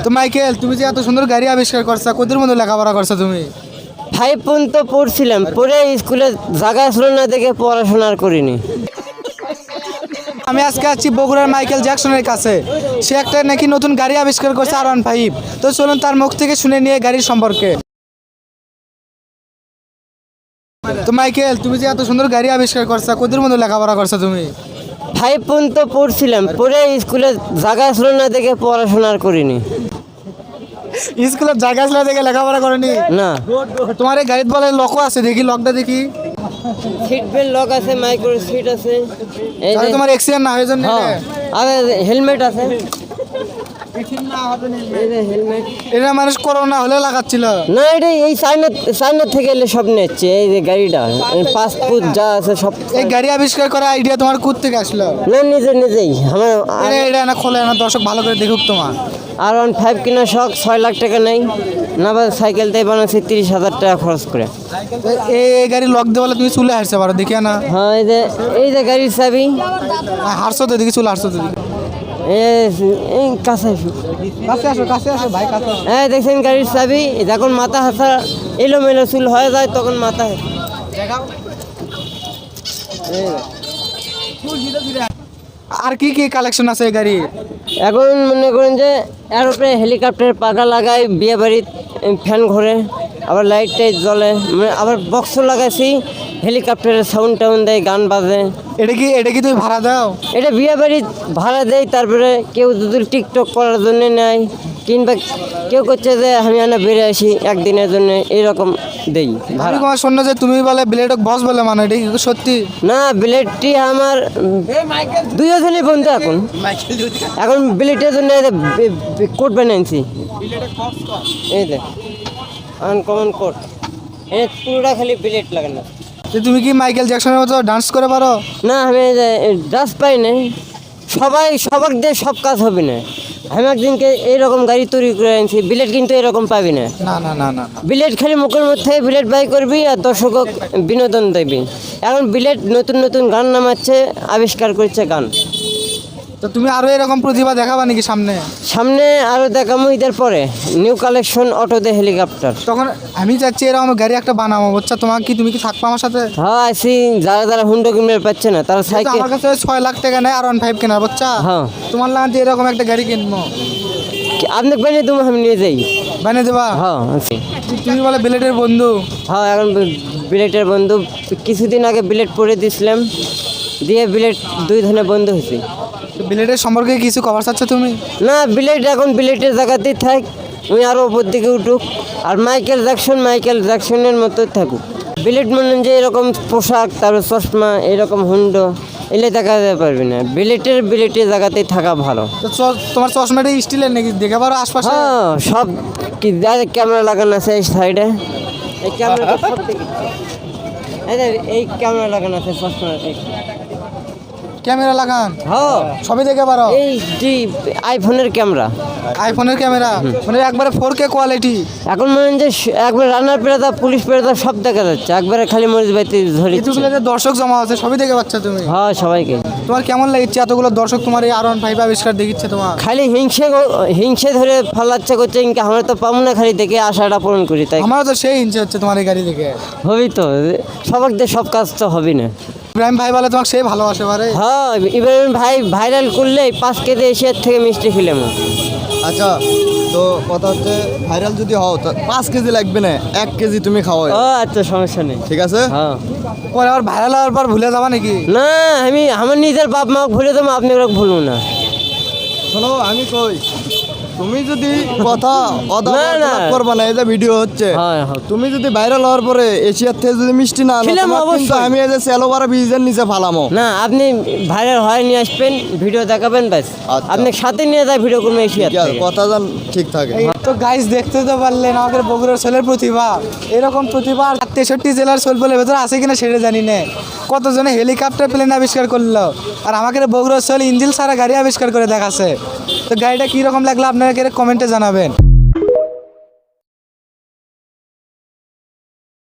তো মাইকেল, তুমি যে এত সুন্দর গাড়ি আবিষ্কার করছো, কতদিন মধ্যে লেখাপড়া করছো তুমি? 5 পর্যন্ত পড়ছিলাম, পরে স্কুলে জায়গা ছিল না দেখে পড়াশোনা আর করিনি। আমি আজকে আছি বগুড়ার মাইকেল জ্যাকসনের কাছে। সে একটা নাকি নতুন গাড়ি আবিষ্কার করছে, R15। তো চলুন তার মুখ থেকে শুনে নিয়ে গাড়ির সম্পর্কে। তো মাইকেল, তুমি যে এত সুন্দর গাড়ি আবিষ্কার করছো, কতদিন মধ্যে লেখাপড়া করছো তুমি? 5 পর্যন্ত পড়ছিলাম, পরে স্কুলে জায়গা ছিল না দেখে পড়াশোনা আর করিনি। স্কুলের জায়গা ছিল দেখে লেখাপড়া করেনি? না। তোমার এই গাড়িতে বলে লকও আছে, দেখি লকটা দেখি। সিট বেল্ট লক আছে, মাইক্রো সিট আছে, এই তাহলে যে তোমার অ্যাক্সিডেন্ট না হয়ে জন্য আর হেলমেট আছে, এই যে হেলমেট। এটা মানুষ করোনা হলে লাগাচ্ছিল না, এটা এই চায়না থেকে এলে সব নিচ্ছে। এই যে গাড়িটা পাসপোর্ট যা আছে সব। এই গাড়ি আবিষ্কার করার আইডিয়া তোমার কোথা থেকে আসলো? না, নিজেই আমার এটা না খোলে না, দর্শক ভালো করে দেখুক তোমার। R15 কিনা শখ, 6 লাখ টাকা নেই না, বা সাইকেল দিয়ে বানাচ্ছি 30,000 টাকা খরচ করে। এই গাড়ি লক দিয়ে বলে তুমি চলে হারতে পারো, দেখিয়া না? হ্যাঁ, এই যে গাড়ির চাবি। হারছো তো দেখি, চলে হারছো তো দেখি। এই কাছে আসো, কাছে আসো ভাই, কাছে আসো। হ্যাঁ, দেখছেন গাড়ির চাবি। যখন মাথা হাসা এলোমেলো চুল হয়ে যায় তখন মাথা আর কি কি কালেকশন আছে এই গাড়ি? এখন মনে করেন যে এরোপ্লেন হেলিকপ্টারের পাখা লাগাই, বিয়ে বাড়ির ফ্যান ঘোরে, আবার লাইট টাইট জ্বলে, মানে আবার বক্স লাগাইছি, হেলিকপ্টারের সাউন্ড টাউন দেয়, গান বাজে। এটা কি তুমি ভাড়া দাও? এটা বিয়ে বাড়ি ভাড়া দেয়। তারপরে কেউ যদি টিকটক করার জন্য নেয়, কিংবা কেউ করছে যে আমি বেড়ে আসি একদিনের জন্য, এইরকম দেই ভাড়া। আমি তোমার শোনো যে তুমি বলে ব্লেডক বস বলে, মানে এটা কি সত্যি? না, বিলেটটি আমার দুজনই বন্ধু। এখন বিলেটের জন্য কোট বানিয়েছি, এই যে আনকমন কোট। এটা পুরোটা খালি বিলেট লাগানো। তো তুমি কি মাইকেল জ্যাকসনের মতো ডান্স করে পারো? না, আমি ডাস পাই না। সবার দিয়ে সব কাজ হবে না। আমি একদিনকে এইরকম গাড়ি তৈরি করে আনছি, বিলেট কিন্তু এরকম পাবি না। না না না না, বিলেট খালি মুখের মধ্যে বিলেট বাই করবি আর দর্শক বিনোদন দেবি। এখন বিলেট নতুন নতুন গান নামাচ্ছে, আবিষ্কার করছে গান। তো তুমি আরো এরকম প্রতিভা দেখাবা নাকি সামনে আরো দেখাবো ঈদের পরে নিউ কালেকশন অটো দে হেলিকপ্টার। তখন আমি চাচ্ছি এরকম গাড়ি একটা বানাবো, বুঝছো? তুমি কি থাকবা আমার সাথে? হ্যাঁ, আছি। যারা হুন্ডো কিনতে পাচ্ছে না তারা সাইকেল। আমার কাছে 6 লাখ টাকা নেই R15 কেনার, বুঝছো? হ্যাঁ, তোমার লাগে এরকম একটা গাড়ি কিনবো। আপনি বানিয়ে তুমি আমি নিয়ে যাই, বানিয়ে দেবা? হ্যাঁ আছি। তুমি বলে বিলেটের বন্ধু? হ্যাঁ, এখন বিলেটের বন্ধু। কিছুদিন আগে বিলেট পরে দিয়েছিলাম, দিয়ে বিলেট 2 ধরনের বন্ধু হয়েছি। বিলেটের সম্পর্কে কিছু খবর চাচ্ছ তুমি? না, বিলেট এখন বিলেটের জায়গাতেই থাক, আমি আরও ওপর দিকে উঠুক। আর মাইকেল জ্যাকসনের মতো থাকুক। বিলেট মানে যে এরকম পোশাক, তারপর চশমা, এরকম হুন্ডো এলে দেখা যেতে পারবি না। বিলেটের জায়গাতেই থাকা ভালো। তো তোমার চশমাটা স্টিলের নাকি, দেখে পারো আশপাশে? হ্যাঁ, সব কি ক্যামেরা লাগানো আছে এই সাইডে। এই ক্যামেরা সব দিকে, এই ক্যামেরা লাগানো আছে চশমাতে। ক্যামেরা লাগান? হ্যাঁ, সবই দেখে পারো? এই আইফোনের ক্যামেরা। আইফোনের ক্যামেরা মানে একবারে 4K কোয়ালিটি? এখন মনে হয় যে একবার রান্নার পেরাদা, পুলিশ পেরাদা সব দেখা যাচ্ছে, একবারে খালি মরিচ বাইতে ধরি। এতগুলো যে দর্শক জমা আছে, সবই দেখে পাচ্ছ তুমি? হ্যাঁ, সবাইকে। তোমার কেমন লাগছে এতগুলো দর্শক তোমার এই R15 আবিষ্কার দেখিচ্ছে তোমার? খালি হিংসে ধরে ফালাচ্ছে করছে, ইনকে আমরা তো পাবো না, খালি দেখে আশাটা পূরণ করি। তাই আমারও তো সেই হিংসে হচ্ছে তোমার এই গাড়ি দেখে। হবি তো, সবার দিয়ে সব কাজ তো হবি না। ইব্রাহিম ভাই বলে তোমাকে সেই ভালোবাসে পারে। হ্যাঁ, ইব্রাহিম ভাই ভাইরাল করলে 5 কেজি এশিয়ার থেকে মিষ্টি খেলাম। আচ্ছা, তো কথা হচ্ছে ভাইরাল যদি হও তো 5 কেজি লাগবে না, 1 কেজি তুমি খাওয়াই। ও আচ্ছা, সমস্যা নেই। ঠিক আছে? হ্যাঁ। পরে আবার ভাইরাল হওয়ার পর ভুলে যাবা নাকি? না, আমি আমার নিজের বাপ মা ভুলে দেবো, আপনি ওরা ভুলবো না। শোনো, আমি কই, তুমি যদি কথা না। করবা না, এই যে ভিডিও হচ্ছে, হ্যাঁ। তুমি যদি ভাইরাল হওয়ার পরে এশিয়ার থেকে যদি মিষ্টি না আনো, খেলাম তোমার কিন্তু অবশ্যই। আমি এই যে সেলোবারা বীজের নিচে ফালামো। না, আপনি ভাইরাল হয় নিয়ে আসবেন, ভিডিও দেখাবেন, ব্যাস। আচ্ছা। আপনি সাথে নিয়ে যায় ভিডিও করবেন এশিয়ার ঠিক আছে, থেকে। কথা যেন ঠিক থাকে। এই তো গাইস, দেখতে তো পারলেন আমাদের বগুড়ার ছেলের প্রতিভা। এরকম প্রতিভা 63 জেলার ছেলের ভেতরে আছে কিনা সেটা জানি না। কতজনে হেলিকপ্টার প্লেন আবিষ্কার করলো, আর আমাকে বগুড়ার ছেলে ইঞ্জিল ছাড়া গাড়ি আবিষ্কার করে দেখাচ্ছে। তো গাড়িটা কীরকম লাগলো আপনারা কমেন্টে জানাবেন।